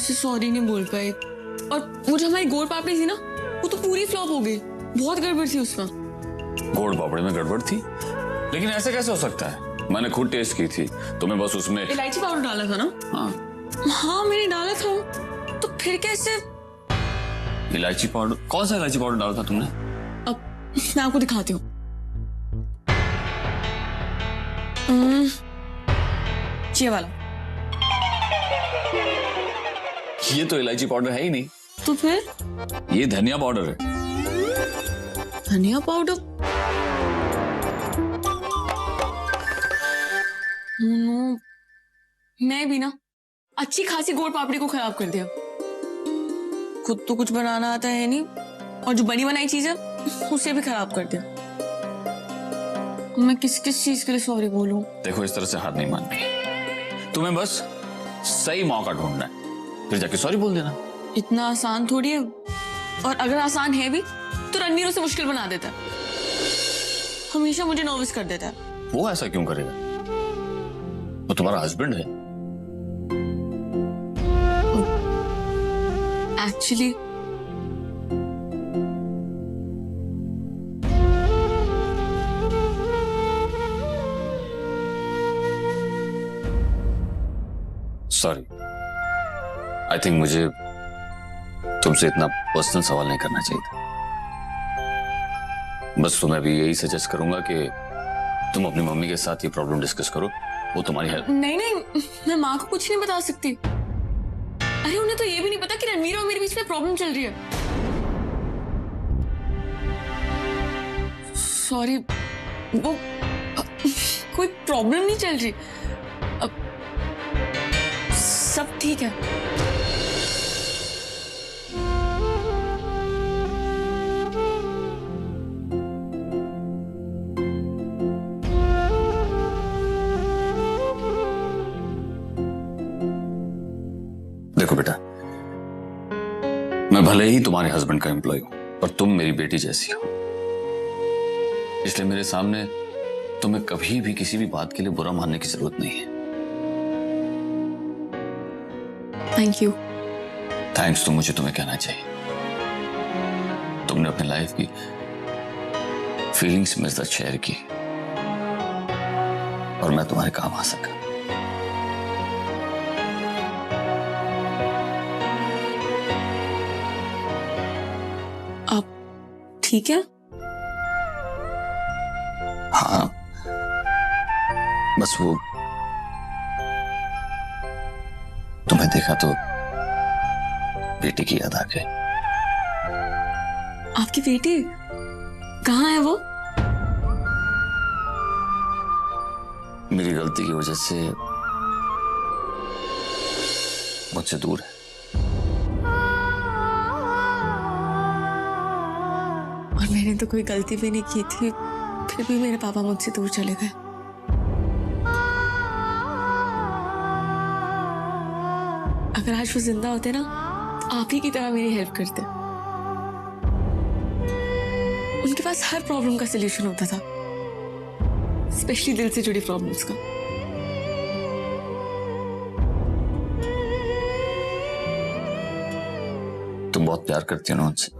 मुझसे सॉरी नहीं बोल पाए, और वो जो हमारी गोल पापड़ी थी ना, वो तो पूरी फ्लॉप हो गई। बहुत गड़बड़ थी उसमें। गोल पापड़ी में गड़बड़ थी? लेकिन ऐसे कैसे हो सकता है? मैंने खुद टेस्ट की थी, तो मैं बस उसमें इलायची पाउडर डाला था ना? हाँ मैंने डाला था, तो फिर कैसे? इलायची पाउडर? कौन सा इलायची पाउडर डाला था तुमने? अब मैं आपको दिखाती हूँ। ये वाला। ये तो इलायची पाउडर है ही नहीं। तो फिर? ये धनिया पाउडर है। धनिया पाउडर? नो, मैं भी ना अच्छी खासी गोल पापड़ी को खराब कर दिया। खुद तो कुछ बनाना आता है नहीं, और जो बनी बनाई चीज है उसे भी खराब कर दिया। मैं किस किस चीज के लिए सॉरी बोलूं? देखो, इस तरह से हाथ नहीं माननी। तुम्हें बस सही मौका ढूंढना है, फिर जाके सॉरी बोल देना। इतना आसान थोड़ी है, और अगर आसान है भी तो रणवीर उसे मुश्किल बना देता है। हमेशा मुझे नर्वस कर देता है। वो ऐसा क्यों करेगा? वो तुम्हारा हस्बैंड है। एक्चुअली सॉरी, आई थिंक मुझे तुमसे इतना पर्सनल सवाल नहीं करना चाहिए था। बस तुम्हें अभी यही सजेस्ट करूंगा कि तुम अपनी मम्मी के साथ ये प्रॉब्लम डिस्कस करो, वो तुम्हारी हेल्प। नहीं नहीं, मैं माँ को कुछ नहीं बता सकती। अरे उन्हें तो ये भी नहीं पता कि रणवीर और मेरे बीच में प्रॉब्लम चल रही है। सॉरी, वो कोई प्रॉब्लम नहीं चल रही, सब ठीक है। देखो बेटा, मैं भले ही तुम्हारे हस्बैंड का एम्प्लॉय हूं, पर तुम मेरी बेटी जैसी हो, इसलिए मेरे सामने तुम्हें कभी भी किसी भी बात के लिए बुरा मानने की जरूरत नहीं है। Thank you. थैंक्स तो मुझे तुम्हें कहना चाहिए। तुमने अपनी लाइफ की फीलिंग्स मेरे साथ शेयर की, और मैं तुम्हारे काम आ सका। आप ठीक है? हाँ, बस वो तुम्हें देखा तो बेटी की याद आ गई। आपकी बेटी कहाँ है वो? मेरी गलती की वजह से मुझसे दूर है। और मैंने तो कोई गलती भी नहीं की थी, फिर भी मेरे पापा मुझसे दूर चले गए। अगर आज वो जिंदा होते ना, आप ही की तरह मेरी हेल्प करते। उनके पास हर प्रॉब्लम का सलूशन होता था, स्पेशली दिल से जुड़ी प्रॉब्लम्स का। तुम बहुत प्यार करती हो ना उनसे।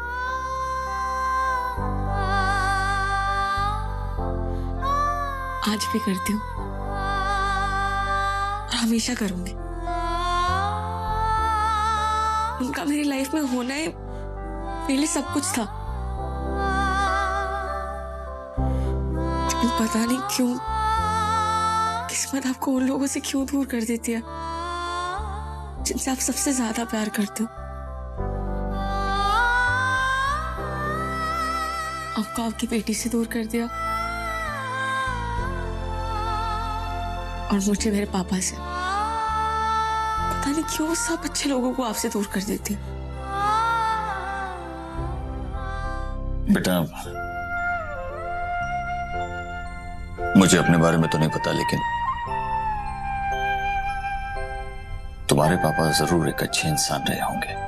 आज भी करती हूँ, और हमेशा करूंगी। उनका मेरी लाइफ में होना ही मेरे लिए सब कुछ था। लेकिन पता नहीं क्यों किस्मत आपको उन लोगों से क्यों दूर कर देती है जिनसे आप सबसे ज्यादा प्यार करते हो। आपको आपकी बेटी से दूर कर दिया, और मुझे मेरे पापा से। पता नहीं क्यों सब अच्छे लोगों को आपसे दूर कर देती है। बेटा, मुझे अपने बारे में तो नहीं पता, लेकिन तुम्हारे पापा जरूर एक अच्छे इंसान रहे होंगे।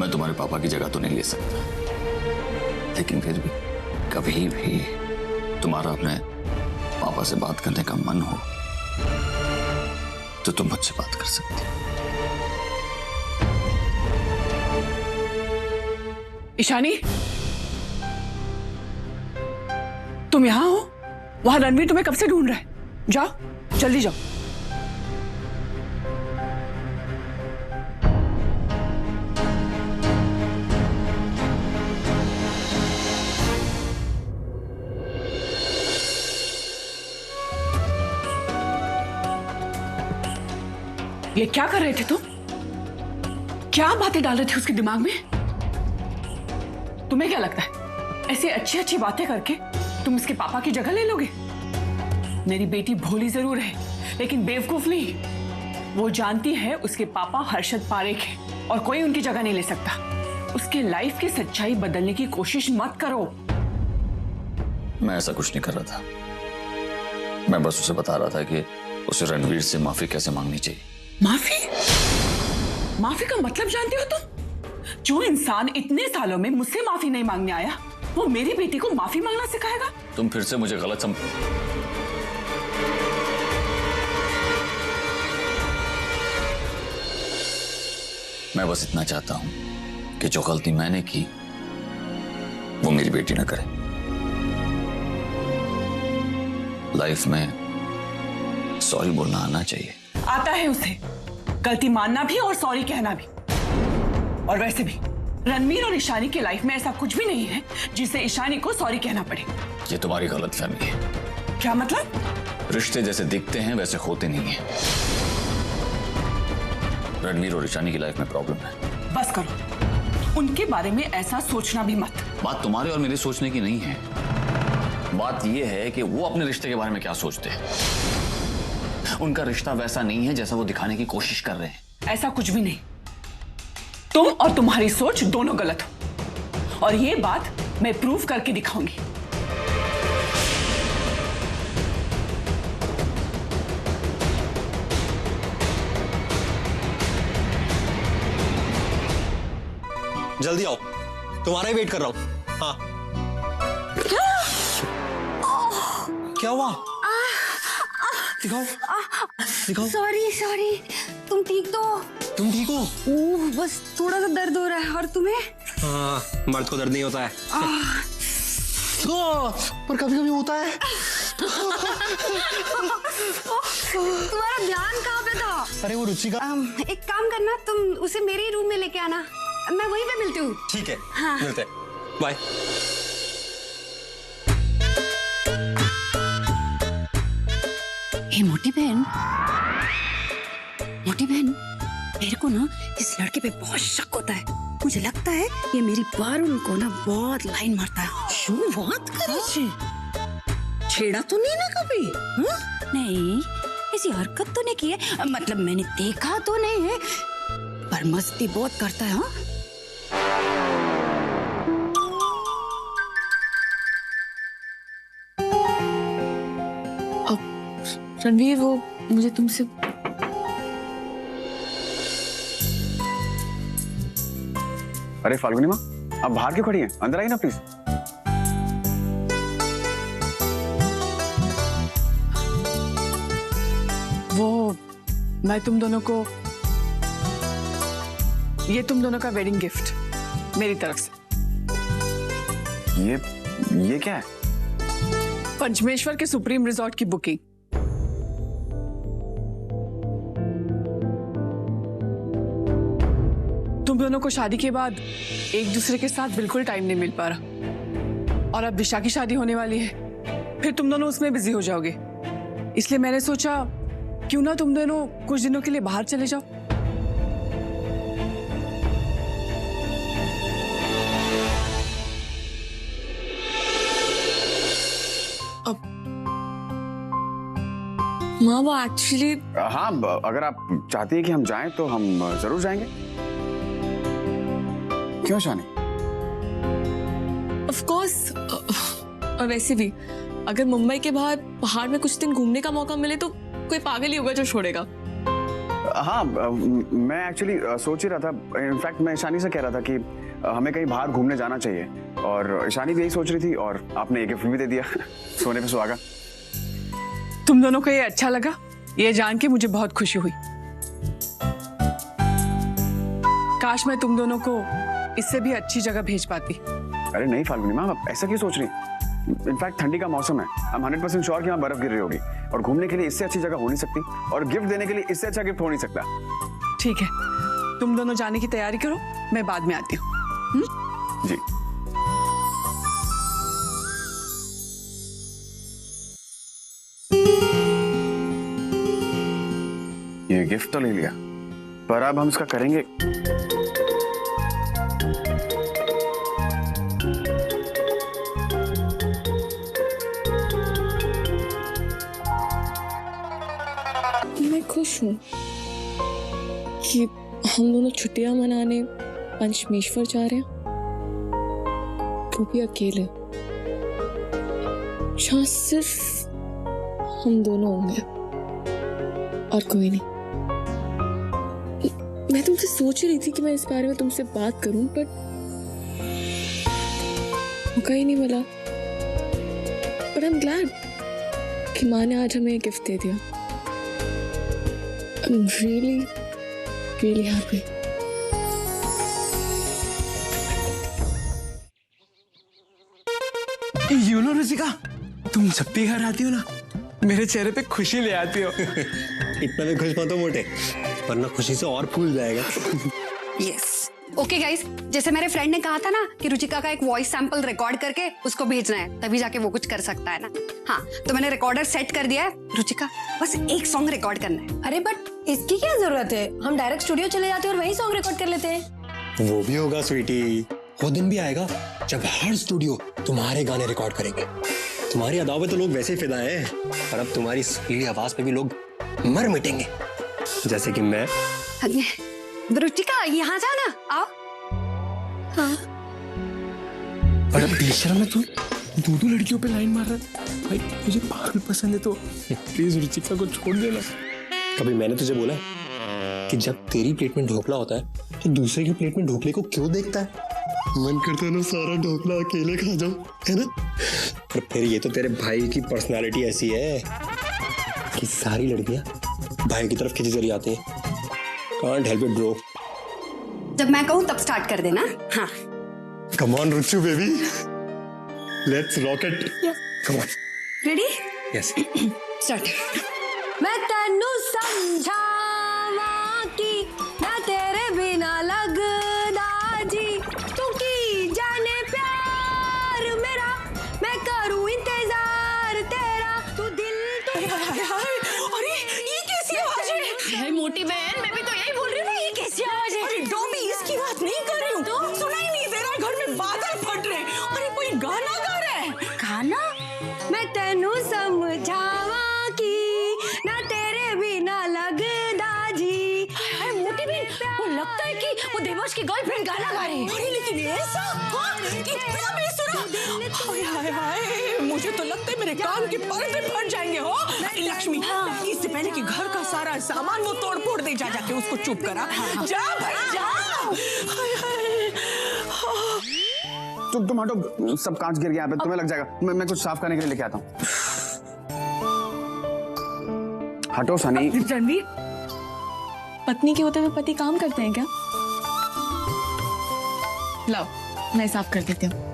मैं तुम्हारे पापा की जगह तो नहीं ले सकता, लेकिन फिर भी कभी भी तुम्हारा अपने पापा से बात करने का मन हो तो तुम मुझसे बात कर सकते हो। ईशानी, तुम यहां हो? वहां रणवीर तुम्हें कब से ढूंढ रहा है। जाओ, जल्दी जाओ। ये क्या कर रहे थे तुम? क्या बातें डाल रहे थे उसके दिमाग में? तुम्हें क्या लगता है ऐसी अच्छी अच्छी बातें करके तुम इसके पापा की जगह ले लोगे? मेरी बेटी भोली जरूर है लेकिन बेवकूफ नहीं। वो जानती है उसके पापा हर्षद पारेख है और कोई उनकी जगह नहीं ले सकता। उसके लाइफ की सच्चाई बदलने की कोशिश मत करो। मैं ऐसा कुछ नहीं कर रहा था, मैं बस उसे बता रहा था कि उसे रणवीर से माफी कैसे मांगनी चाहिए। माफी? माफी का मतलब जानते हो तुम? जो इंसान इतने सालों में मुझसे माफी नहीं मांगने आया वो मेरी बेटी को माफी मांगना सिखाएगा? तुम फिर से मुझे गलत मैं बस इतना चाहता हूं कि जो गलती मैंने की वो मेरी बेटी ना करे। लाइफ में सॉरी बोलना आना चाहिए। आता है उसे, गलती मानना भी और सॉरी कहना भी। और वैसे भी रणवीर और ईशानी की लाइफ में ऐसा कुछ भी नहीं है जिसे ईशानी को सॉरी कहना पड़े। ये तुम्हारी गलतफहमी है। क्या मतलब? रिश्ते जैसे दिखते हैं वैसे होते नहीं हैं। रणवीर और ईशानी की लाइफ में प्रॉब्लम है। बस करो, उनके बारे में ऐसा सोचना भी मत। बात तुम्हारे और मेरे सोचने की नहीं है, बात यह है कि वो अपने रिश्ते के बारे में क्या सोचते हैं। उनका रिश्ता वैसा नहीं है जैसा वो दिखाने की कोशिश कर रहे हैं। ऐसा कुछ भी नहीं। तुम और तुम्हारी सोच दोनों गलत हो और ये बात मैं प्रूव करके दिखाऊंगी। जल्दी आओ, तुम्हारा ही वेट कर रहा हूं। हाँ, क्या हुआ? दिखाओ दिखाओ। सॉरी, तुम ठीक तो? तुम ठीक हो? ओह, बस थोड़ा सा दर्द हो रहा है। और तुम्हें? हाँ, मर्द को दर्द नहीं होता है। पर कभी कभी होता है। तुम्हारा ध्यान कहाँ पे था? अरे वो रुचि का। एक काम करना, तुम उसे मेरे ही रूम में लेके आना, मैं वहीं पे मिलती हूँ। ठीक है, हाँ। मिलते हैं, बाय। मोटी बहन, मेरे को ना इस लड़के पे बहुत शक होता है। मुझे लगता है ये मेरी पारुल को ना बहुत लाइन मारता है। શું વાત કરે છે? छेड़ा तो नहीं ना कभी? हाँ? नहीं, ऐसी हरकत तो नहीं की है, मतलब मैंने देखा तो नहीं है, पर मस्ती बहुत करता है। हाँ, रणवीर, वो मुझे तुमसे अरे फाल्गुनी माँ, आप बाहर क्यों खड़ी हैं? अंदर आइए ना प्लीज। वो मैं तुम दोनों को, ये तुम दोनों का वेडिंग गिफ्ट मेरी तरफ से। ये क्या है? पंचमेश्वर के सुप्रीम रिजॉर्ट की बुकिंग। तुम दोनों को शादी के बाद एक दूसरे के साथ बिल्कुल टाइम नहीं मिल पा रहा और अब दिशा की शादी होने वाली है, फिर तुम दोनों उसमें बिजी हो जाओगे। इसलिए मैंने सोचा क्यों ना तुम दोनों कुछ दिनों के लिए बाहर चले जाओ। माँ, वो एक्चुअली हाँ, अगर आप चाहती हैं कि हम जाएं तो हम जरूर जाएंगे। क्यों शानी? Of course. और वैसे भी अगर मुंबई के बाहर पहाड़ में कुछ दिन घूमने का मौका मिले तो कोई पागल ही होगा जो छोड़ेगा। हाँ, मैं एक्चुअली सोच ही रहा था, इनफैक्ट मैं ईशानी से कह रहा था कि हमें कहीं बाहर घूमने जाना चाहिए, और ईशानी भी यही सोच रही थी, और आपने एक गिफ्ट भी दे दिया। सोने पे सुहागा। तुम दोनों को ये अच्छा लगा, ये जान के मुझे बहुत खुशी हुई। काश मैं तुम दोनों को इससे भी अच्छी जगह भेज पाती। अरे नहीं फाल्गुनी माँ, आप ऐसा क्यों सोच रही हैं? इनफैक्ट ठंडी का मौसम है, I'm 100% श्योर कि यहाँ बर्फ गिर रही होगी, और घूमने के लिए इससे अच्छी जगह हो नहीं सकती, और गिफ्ट देने के लिए इससे अच्छा गिफ्ट हो नहीं सकता। ठीक है, तुम दोनों जाने की तैयारी करो, मैं बाद में आती हूँ। जी। ये गिफ्ट तो ले लिया, पर अब हम इसका करेंगे। मैं खुश हूँ कि हम दोनों छुट्टियां मनाने पंचमेश्वर जा रहे हैं, वो भी अकेले, जहाँ सिर्फ हम दोनों होंगे और कोई नहीं। मैं तुमसे सोच रही थी कि मैं इस बारे में तुमसे बात करूं, पर मौका ही नहीं मिला। बट आई एम ग्लैड कि माँ ने आज हमें गिफ्ट दे दिया। I'm really happy. You know Ruchika, तुम जब भी घर आती हो ना, मेरे चेहरे पे खुशी ले आती हो। इतना भी खुश मत हो मोटे, वरना खुशी से और फूल जाएगा। यस ओके गाइस, जैसे मेरे फ्रेंड ने कहा था ना कि रुचिका का एक वॉइस सैंपल रिकॉर्ड करके उसको भेजना है, तभी जाके वो कुछ कर सकता है ना। हाँ, तो मैंने रिकॉर्डर सेट कर दिया है। रुचिका, बस एक सॉन्ग रिकॉर्ड करना है। अरे बट इसकी क्या जरूरत है? हम डायरेक्ट स्टूडियो चले जाते हैं और वहीं सॉन्ग रिकॉर्ड कर लेते हैं। वो भी होगा स्वीटी, वो दिन भी आएगा जब हर स्टूडियो तुम्हारे गाने रिकॉर्ड करेंगे। तुम्हारी अदाओं पे तो लोग वैसे ही फिदा हैं, पर अब तुम्हारी सुरीली आवाज पे भी लोग मर मिटेंगे, जैसे कि मैं। रुचिका, यहाँ जाना, आओ। हाँ। अरे बेशर्म है तू, दो लड़कियों पे लाइन मार रहा है। भाई मुझे पागल पसंद है तो प्लीज रुचिका को छोड़ देना। कभी मैंने तुझे बोला है कि जब तेरी प्लेट में ढोकला होता है तो दूसरे की प्लेट में ढोकले को क्यों देखता है? मन करता है ना सारा ढोकला अकेले खा जाऊं, है ना? पर फिर ये तो तेरे भाई की पर्सनालिटी ऐसी है कि सारी लड़कियां भाई की तरफ खिंची चली आती हैं। Can't help it, bro. जब मैं कहूँ तब स्टार्ट कर देना। हाँ। Come on, Ruchu baby, let's rock it. Come on. Ready? Yes. Start. मैं तेनू समझावा कि मैं तेरे बिना लगदा जी, तू की जाने प्यार मेरा, मैं करूँ इंतजार तेरा, तू दिल तू। अरे ये कैसी आवाज है? अरे मोटी बहन, मैं भी तो यही बोल रही हूँ, ये कैसी आवाज है? अरे डॉबी, इसकी बात नहीं कर रही हूँ। तो सुनाई नहीं दे रहा है, घर में बादल फट रहे। अरे कोई गाना गा रहा है। गाना? मैं तेनू समझावा कि ना तेरे बिना लगदा जी। अरे मोटी बहन, वो लगता है कि वो देवांश की गर्लफ्रेंड गाना गा रही है। अरे लेकिन ऐसा, हाँ, इतना बेसुरा। हाय हाय हाय, मुझे तो लगता है मेरे कान के पर्दे फट जाएंगे। हो लक्ष्मी, इससे पहले कि घर का सारा सामान वो तोड़ फोड़ दे, जा जाके उसको चुप करा। जा भाई जा। हाय हाय। तुम हटो, सब कांच गिर गया यहाँ पे, तुम्हें लग जाएगा। मैं कुछ साफ करने के लिए लेके आता हूँ। हटो सनी। रणवीर, पत्नी के होते हुए पति काम करते हैं क्या? लाओ, मैं साफ कर देती हूँ।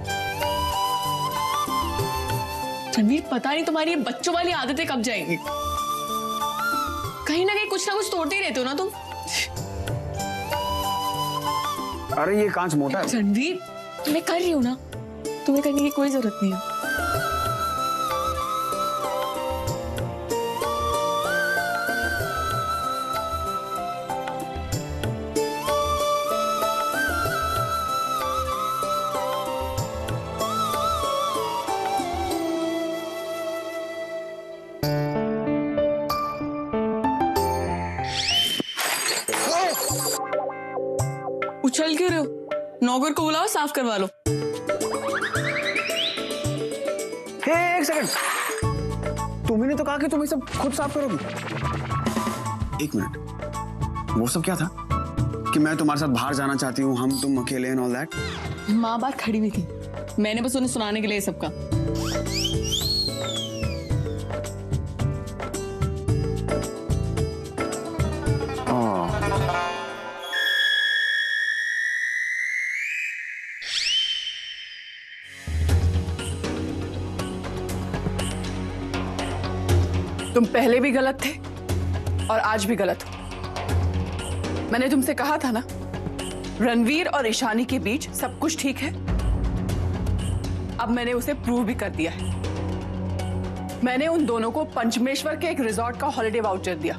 रणवीर, पता नहीं तुम्हारी ये बच्चों वाली आदतें कब जाएंगी। कहीं ना कहीं कुछ ना कुछ तोड़ते ही रहते हो ना तुम। अरे ये कांच मोटा है। रणवीर, मैं कर रही हूँ ना, तुम्हें करने की कोई जरूरत नहीं है। उछल क्यों रहे हो? नौकर को बुलाओ, साफ करवा लो। हे, एक सेकंड, तुम्ही ने तो कहा कि तुम ये सब खुद साफ करोगी। एक मिनट, वो सब क्या था कि मैं तुम्हारे साथ बाहर जाना चाहती हूँ, हम तुम अकेले एंड ऑल दैट? माँ बात खड़ी हुई थी, मैंने बस उन्हें सुनाने के लिए ये सबका। तुम पहले भी गलत थे और आज भी गलत हो। मैंने तुमसे कहा था ना, रणवीर और ईशानी के बीच सब कुछ ठीक है। अब मैंने उसे प्रूव भी कर दिया है। मैंने उन दोनों को पंचमेश्वर के एक रिजॉर्ट का हॉलिडे वाउचर दिया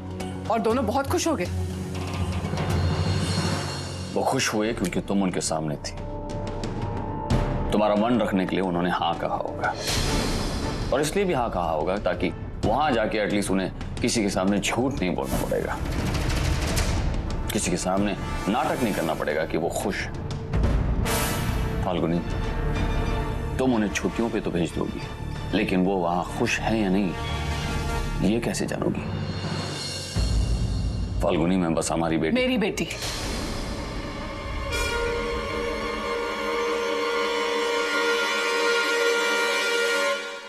और दोनों बहुत खुश हो गए। वो खुश हुए क्योंकि तुम उनके सामने थी। तुम्हारा मन रखने के लिए उन्होंने हाँ कहा होगा, और इसलिए भी हाँ कहा होगा ताकि वहां जाके एटलीस्ट उन्हें किसी के सामने झूठ नहीं बोलना पड़ेगा, किसी के सामने नाटक नहीं करना पड़ेगा कि वो खुश है। फाल्गुनी, तुम उन्हें छुट्टियों पे तो भेज दोगी, लेकिन वो वहां खुश है या नहीं ये कैसे जानोगी? फाल्गुनी, मैं बस हमारी बेटी, मेरी बेटी,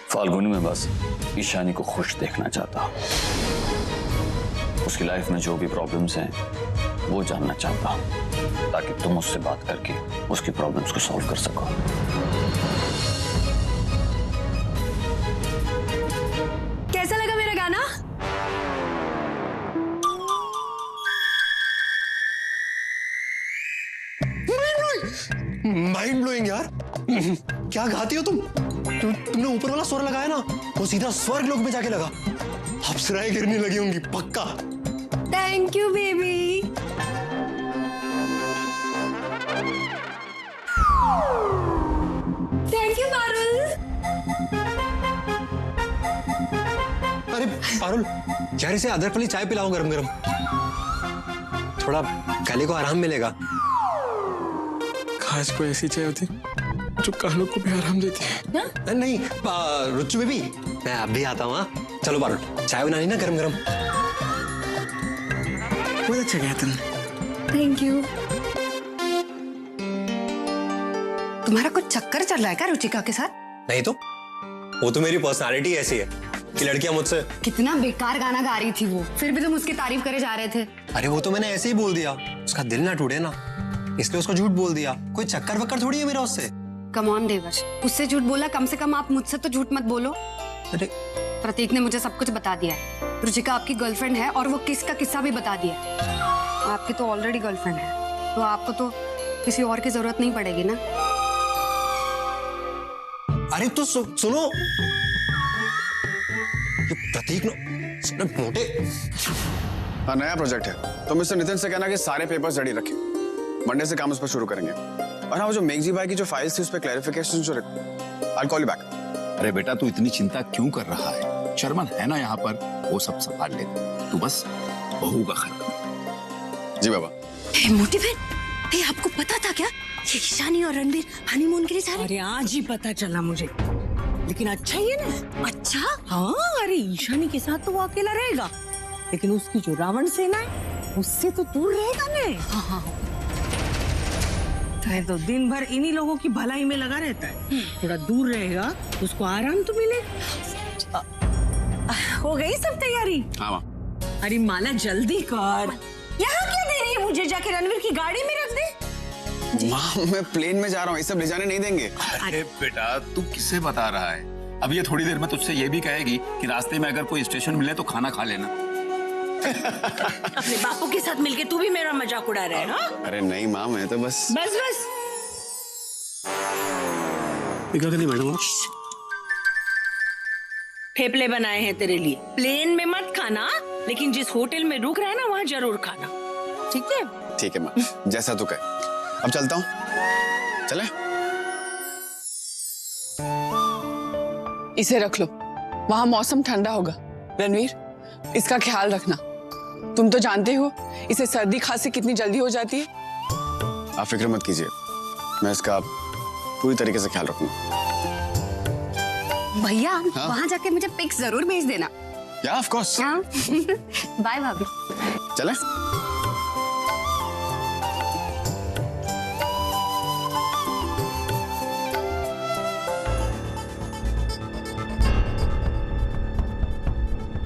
फाल्गुनी, मैं बस ईशानी को खुश देखना चाहता हूं। उसकी लाइफ में जो भी प्रॉब्लम्स हैं वो जानना चाहता हूं, ताकि तुम उससे बात करके उसकी प्रॉब्लम्स को सॉल्व कर सको। कैसा लगा मेरा गाना? माइंड ब्लोइंग यार। क्या गाती हो तुमने ऊपर वाला स्वर लगाया ना, वो सीधा स्वर्ग लोक में जाके लगा। अप्सराएं गिरने लगी होंगी पक्का। Thank you baby. Thank you Parul. अरे पारुल यार, इसे अदरक वाली चाय पिलाओ गरम गरम, थोड़ा गले को आराम मिलेगा। खास कोई ऐसी चाय होती जो कानों को भी आराम देती है। नहीं रुच्चू बेबी, मैं अब भी आता हूँ। चलो पारुल, चाय बनानी ना गरम गरम। बहुत अच्छा गया तुमने। Thank you. तुम्हारा कुछ चक्कर चल रहा है क्या रुचिका के साथ? नहीं तो, वो तो मेरी पर्सनालिटी ऐसी है कि लड़कियां मुझसे। कितना बेकार गाना गा रही थी वो, फिर भी तुम उसकी तारीफ करे जा रहे थे। अरे वो तो मैंने ऐसे ही बोल दिया, उसका दिल ना टूटे ना, इसलिए उसको झूठ बोल दिया। कोई चक्कर वक्कर थोड़ी है मेरा उससे। कम ऑन देवर्ष, उससे झूठ बोला, कम से कम आप मुझसे तो झूठ मत बोलो। अरे प्रतीक ने मुझे सब कुछ बता दिया है। रुचिका आपकी गर्लफ्रेंड है और वो किस का किस्सा भी बता दिया। आपकी तो ऑलरेडी गर्लफ्रेंड है, तो आपको तो किसी और की जरूरत नहीं पड़ेगी ना। अरे तो सुनो, ये प्रतीक ने मोटे। हाँ, नया प्रोजेक्ट है तो मिस्टर नितिन से कहना कि सारे पेपर्स रेडी रखें, मंडे से काम उस पर शुरू करेंगे। और हाँ, वो जो मेघजी भाई की जो फाइल्स थी उस पर क्लैरिफिकेशन जो I'll call you back। अरे बेटा, तू इतनी चिंता क्यों कर रहा है? शर्मन है ना यहाँ पर, वो सब संभाल लेगा। तू बस बहू का ख्याल रख। जी बाबा। मोटी बहन, आपको पता था क्या ये ईशानी और रणवीर हनीमून के लिए जा रहे? अरे आज ही पता चला मुझे, लेकिन अच्छा ही है ना। अच्छा। हाँ, अरे ईशानी के साथ तो वो अकेला रहेगा, लेकिन उसकी जो रावण सेना है उससे तो दूर रहेगा ना। हाँ। तो दिन भर इन्हीं लोगों की भलाई में लगा रहता है, थोड़ा दूर रहेगा तो उसको आराम तो मिलेगा। हो गई सब तैयारी? हाँ माँ। अरे माला जल्दी कर, यहाँ क्या दे रही है मुझे? जाके रणवीर की गाड़ी में रख दे। माँ, मैं प्लेन में जा रहा हूँ, ये सब ले जाने नहीं देंगे। अरे बेटा, तू किससे बता रहा है? अब ये थोड़ी देर में तुझसे ये भी कहेगी कि रास्ते में अगर कोई स्टेशन मिले तो खाना खा लेना। अपने बापू के साथ मिलके तू भी मेरा मजाक उड़ा रहा है ना? अरे नहीं माँ, मैं तो बस नहीं मैडम, ठेपले बनाए हैं तेरे लिए। प्लेन में मत खाना, लेकिन जिस होटल में रुक रहा है ना वहाँ जरूर खाना, ठीक है? ठीक है माँ, जैसा तू कहे। अब चलता हूँ, चले? इसे रख लो, वहां मौसम ठंडा होगा। रणवीर, इसका ख्याल रखना। तुम तो जानते हो इसे सर्दी खांसी कितनी जल्दी हो जाती है। आप फिक्र मत कीजिए, मैं इसका पूरी तरीके से ख्याल रखूंगा। भैया, वहाँ जाके मुझे पिक्स जरूर भेज देना। या ऑफ कोर्स। बाय भाभी। चले?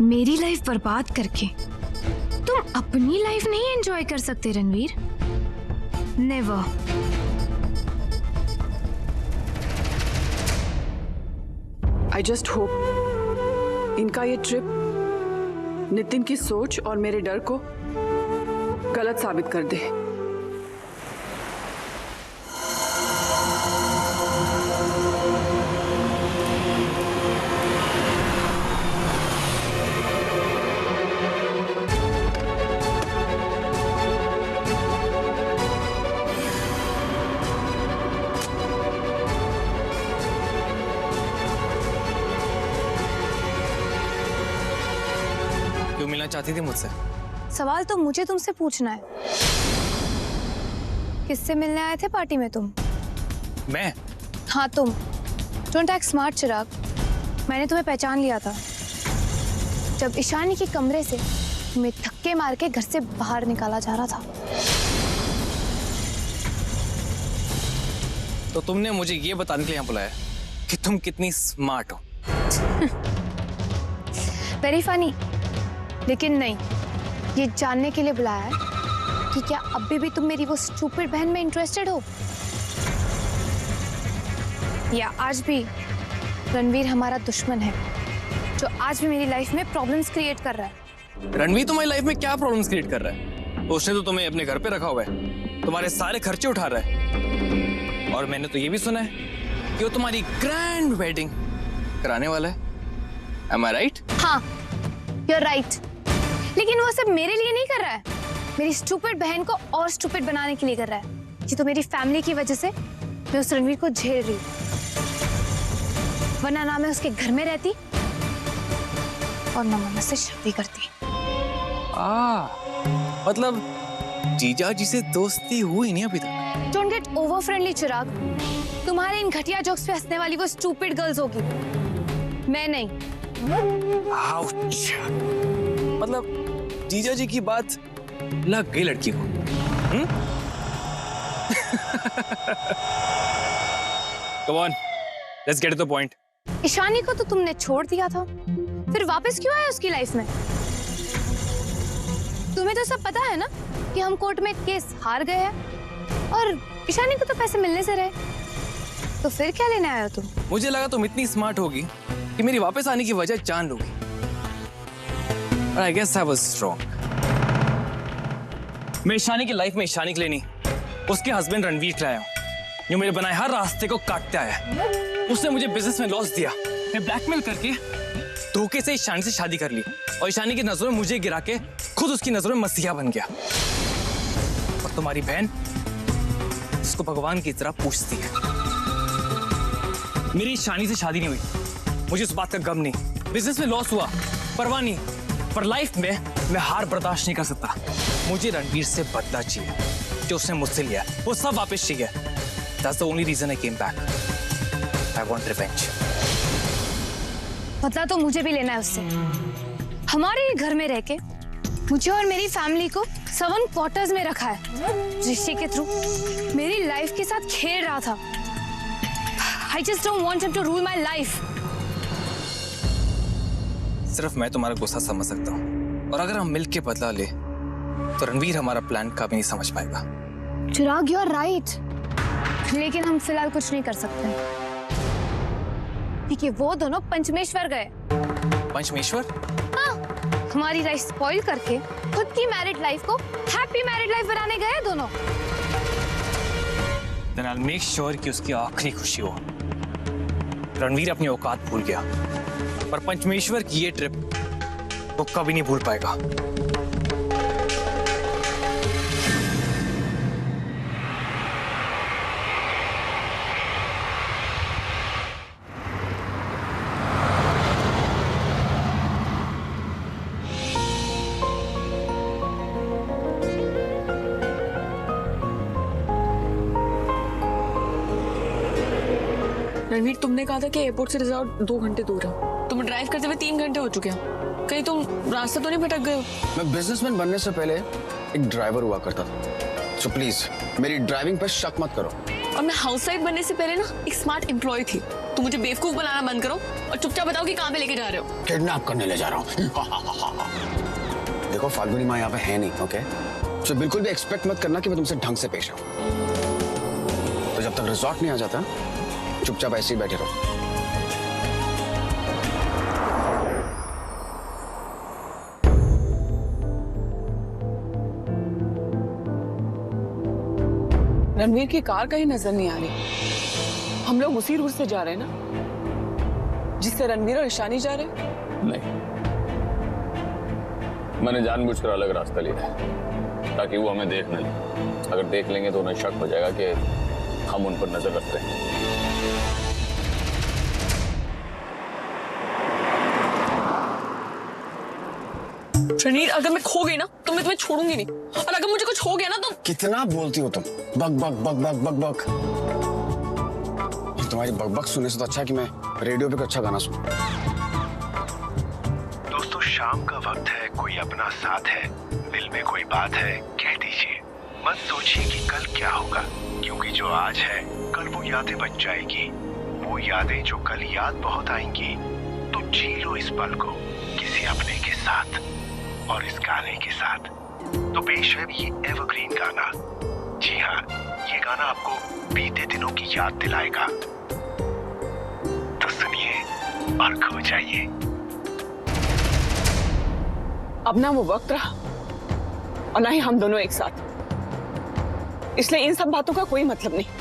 मेरी लाइफ बर्बाद करके तुम अपनी लाइफ नहीं एंजॉय कर सकते Ranveer? Never. I just hope इनका ये ट्रिप नितिन की सोच और मेरे डर को गलत साबित कर दे। क्यों मिलना चाहती थी मुझसे? सवाल तो मुझे तुमसे पूछना है। किससे मिलने आए थे पार्टी में तुम? मैं? हाँ तुम। डोंट एक्ट स्मार्ट चिराग। मैंने तुम्हें पहचान लिया था जब ईशानी के कमरे से तुम्हें धक्के मार के घर से बाहर निकाला जा रहा था। तो तुमने मुझे ये बताने के लिए यहाँ बुलाया कि तुम कितनी स्मार्ट हो। Very funny. लेकिन नहीं, ये जानने के लिए बुलाया है कि क्या अभी भी तुम मेरी वो स्टूपिड बहन में इंटरेस्टेड हो, या आज भी रणवीर हमारा दुश्मन है जो आज भी मेरी लाइफ में प्रॉब्लम्स क्रिएट कर रहा है। रणवीर तुम्हारी लाइफ में क्या प्रॉब्लम्स क्रिएट कर रहा है? उसने तो तुम्हें अपने घर पे रखा हुआ है, तुम्हारे सारे खर्चे उठा रहा है, और मैंने तो ये भी सुना है कि वो तुम्हारी ग्रैंड वेडिंग कराने वाला है। Am I right? हाँ, you're right। लेकिन वो सब मेरे लिए नहीं कर रहा है, मेरी स्टूपिड बहन को और स्टूपिड बनाने के लिए कर रहा है। ये तो मेरी फैमिली की वजह से मैं उस रणवीर को झेल रही हूँ, वरना ना मैं उसके घर में रहती और ना मैं उससे शादी करती। मतलब जीजा जी से दोस्ती हुई नहीं अभी तक? Don't get over friendly चिराग। तुम्हारे इन घटिया जोक्स पे हंसने वाली वो स्टूपिड गर्ल्स होगी, मैं नहीं। Ouch! मतलब जीजा जी की बात लग गई लड़की को। Come on, let's get to the point. Ishani को तो तुमने छोड़ दिया था, फिर वापस क्यों आए उसकी लाइफ में? तुम्हें तो सब पता है ना कि हम कोर्ट में केस हार गए हैं और ईशानी को तो पैसे मिलने से रहे, तो फिर क्या लेने आए हो तुम? मुझे लगा तुम इतनी स्मार्ट होगी कि मेरी वापस आने की वजह जान लोगी। But I guess I was wrong. मैं ईशानी की लाइफ में ईशानी के लिए नहीं, उसके हस्बैंड रणवीर के लिए आया हूँ, जो मेरे बनाए हर रास्ते को काटते आया है। उसने मुझे बिजनेस में लॉस दिया, मैं ब्लैकमेल करके धोखे से ईशानी से शादी कर ली, और ईशानी की नजरों में मुझे गिरा के खुद उसकी नजरों में मसीहा बन गया। और तुम्हारी बहन उसको भगवान की तरह पूछती है। मेरी ईशानी से शादी नहीं हुई, मुझे उस बात का गम नहीं। बिजनेस में लॉस हुआ, परवाह नहीं, पर लाइफ में मैं हार बर्दाश्त नहीं कर सकता। मुझे रणवीर से बदला चाहिए जो उसने मुझसे लिया, वो सब वापस चाहिए। That's the only reason I came back. I want revenge. बदला तो मुझे भी लेना है उससे। हमारे ही घर में रह के मुझे और मेरी फैमिली को 7 क्वार्टर्स में रखा है, रिश्ते के थ्रू मेरी लाइफ के साथ खेल रहा था। I just don't want him to rule my life. सिर्फ मैं तुम्हारा गुस्सा समझ सकता हूँ, और अगर हम मिलके बदला ले तो रणवीर हमारा प्लान कभी नहीं समझ पाएगा। चिराग, you are right, लेकिन हम फिलहाल कुछ नहीं कर सकते क्योंकि वो दोनों पंचमेश्वर गए। पंचमेश्वर? हाँ, हमारी लाइफ स्पॉइल करके खुद की मैरिड लाइफ को हैप्पी मैरिड लाइफ बनाने गए दोनों। Then I'll make sure कि उसकी आखिरी खुशी हो। रणवीर अपनी औकात भूल गया, पर पंचमेश्वर की ये ट्रिप वो कभी नहीं भूल पाएगा। रणवीर, तुमने कहा था कि एयरपोर्ट से रिजॉर्ट 2 घंटे दूर है। तुम ड्राइव करते हुए 3 घंटे हो चुके हैं। कहीं तुम रास्ता तो नहीं भटक गए हो? मैं बिजनेसमैन बनने से पहले एक ड्राइवर हुआ करता था, सो प्लीज मेरी ड्राइविंग पर शक मत करो। और मैं हाउसवाइफ बनने से पहले ना एक स्मार्ट एम्प्लॉय थी, तुम मुझे बेवकूफ बनाना बंद करो और चुपचाप बताओ कि कहाँ पे लेके जा रहे हो। किडनैप करने ले जा रहा हूँ। देखो फाल्गुनी माँ यहाँ पे है नहीं, ओके? तो बिल्कुल भी एक्सपेक्ट मत करना कि मैं तुमसे ढंग से पेश आऊँ। तो जब तक रिजॉर्ट नहीं आ जाता चुपचाप ऐसे ही बैठे रहो। रणवीर की कार कहीं नजर नहीं आ रही। हम लोग उसी रूट से जा रहे हैं ना जिससे रणवीर और ईशानी जा रहे हैं? नहीं, मैंने जानबूझकर अलग रास्ता लिया है ताकि वो हमें देख न ले। अगर देख लेंगे तो उन्हें शक हो जाएगा कि हम उन पर नजर रखते हैं। रणवीर, अगर मैं खो गई ना तो मैं तुम्हें छोड़ूंगी नहीं, और अगर मुझे कुछ हो गया ना तो। कितना बोलती हो तुम? बक बक बक बक बक बक। तुम्हारी बक बक सुनने से तो अच्छा है कि मैं रेडियो पे कोई अच्छा गाना सुनूं। दोस्तों, शाम का वक्त है, कोई अपना साथ है, दिल में कोई बात है, कह दीजिए। मत सोचिए कि कल क्या होगा, क्योंकि जो आज है कल वो यादें बन जाएगी। वो यादें जो कल याद बहुत आएंगी। तो जी लो इस पल को किसी अपने के साथ और इस गाने के साथ। तो पेश है ये एवरग्रीन गाना। जी हाँ, ये गाना आपको बीते दिनों की याद दिलाएगा। तो सुनिए और खो जाइए। अब ना वो वक्त रहा और ना ही हम दोनों एक साथ, इसलिए इन सब बातों का कोई मतलब नहीं।